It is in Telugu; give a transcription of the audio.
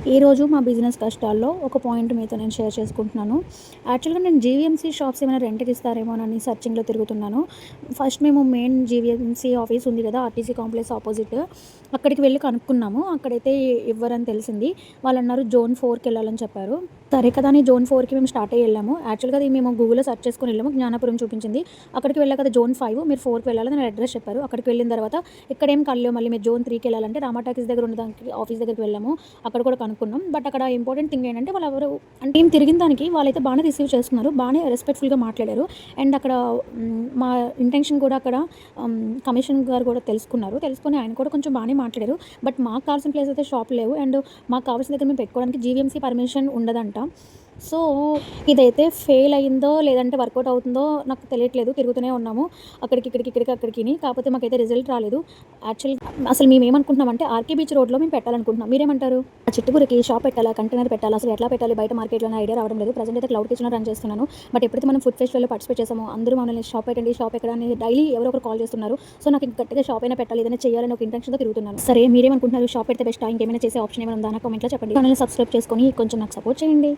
ఈరోజు మా బిజినెస్ కష్టాల్లో ఒక పాయింట్ మీతో నేను షేర్ చేసుకుంటున్నాను. యాక్చువల్‌గా నేను జీవీఎంసీ షాప్స్ ఏమైనా రెంట్‌కి ఇస్తారేమోనని సెర్చింగ్‌లో తిరుగుతున్నాను. ఫస్ట్ మేము మెయిన్ జీవీఎంసీ ఆఫీస్ ఉంది కదా! RTC complex opposite. అక్కడికి వెళ్లి కనుక్కున్నాము. అక్కడైతే ఇవ్వరని తెలిసింది. వాళ్ళన్నారు జోన్ 4కెళ్ళాలని చెప్పారు. సరే కదా అని జోన్ 4కి మేము స్టార్ట్ అయ్యి వెళ్ళాము. యాక్చువల్‌గా అది మేము గూగుల్‌లో సెర్చ్ చేసుకొని వెళ్ళాము. జ్ఞానాపురం చూపించింది. అక్కడికి వెళ్ళాక అది జోన్ 5 మీరు 4కి వెళ్ళాలని నా అడ్రెస్ చెప్పారు. అక్కడికి వెళ్ళిన తర్వాత ఇక్కడేం కలలేవు మళ్ళీ మీరు జోన్ 3కి వెళ్ళాలంటే రామా టాకీస్ దగ్గర ఉన్న దానికి ఆఫీస్ దగ్గరికి వెళ్ళాము. అక్కడ కూడా కనుక్కున్నాం. బట్ అక్కడ ఇంపార్టెంట్ థింగ్ ఏంటంటే వాళ్ళెవరు అంటే మేము తిరిగిన దానికి వాళ్ళైతే బానే రిసీవ్ చేసుకున్నారు. బానే రెస్పెక్ట్‌ఫుల్‌గా మాట్లాడారు. అండ్ అక్కడ మా ఇంటెన్షన్ కూడా అక్కడ కమిషనర్ గారు కూడా తెలుసుకున్నారు. తెలుసుకొని ఆయన కూడా కొంచెం బానే మాట్లాడారు. బట్ మాకు కావాల్సిన ప్లేస్ అయితే షాప్ లేవు. అండ్ మాకు కావాల్సిన దగ్గర మేము పెట్టుకోవడానికి జీవీఎంసీ పర్మిషన్ ఉండదంట. సో, ఇదైతే ఫెయిల్ అయిందో లేదంటే వర్కౌట్ అవుతుందో నాకు తెలియట్లేదు. తిరుగుతూనే ఉన్నాము. అక్కడికి, ఇక్కడికి, ఇక్కడికి, అక్కడికిని. కాకపోతే మాకైతే రిజల్ట్ రాలేదు. యాక్చువల్‌గా అసలు మేమేమనుకుంటున్నామంటే ఆర్‌కే బీచ్ రోడ్‌లో మేము పెట్టాలనుకుంటున్నాం. మీరేమంటారు? ఆ చిట్టుగురికి షాప్ పెట్టాలా? కంటైనర్ పెట్టాలా? అసలు ఎట్లా పెట్టాలి? బయట మార్కెట్‌లో అనే ఐడియా రావడం లేదు. ప్రెజెంట్ అయితే క్లౌడ్ కిచెన్‌లో రన్ చేస్తున్నాను. బట్ ఎప్పుడైతే మనం ఫుడ్ ఫెస్టివల్‌లో పార్టిసిపేట్ చేసామో అందరూ మమ్మల్ని షాప్ పెట్టండి, షాప్ ఎక్కడ అని డైలీ ఎవరో ఒకరు కాల్ చేస్తున్నారు. సో, నాకు ఇంక గట్టిగా షాప్ అయినా పెట్టాలి. ఏదైనా చేయాలని ఒక ఇంటెన్షన్‌తో తిరుగుతున్నాను. సరే మీరేమనుకుంటున్నారు? షాప్ పెడితే బెస్టా? ఇంకేమైనా చేసే ఆప్షన్ ఏమైనా ఉందా? నాకు కామెంట్‌లో చెప్పండి. ఛానెల్‌ని సబ్స్క్రైబ్ చేసుకొని కొంచెం నాకు సపోర్ట్ చేయండి.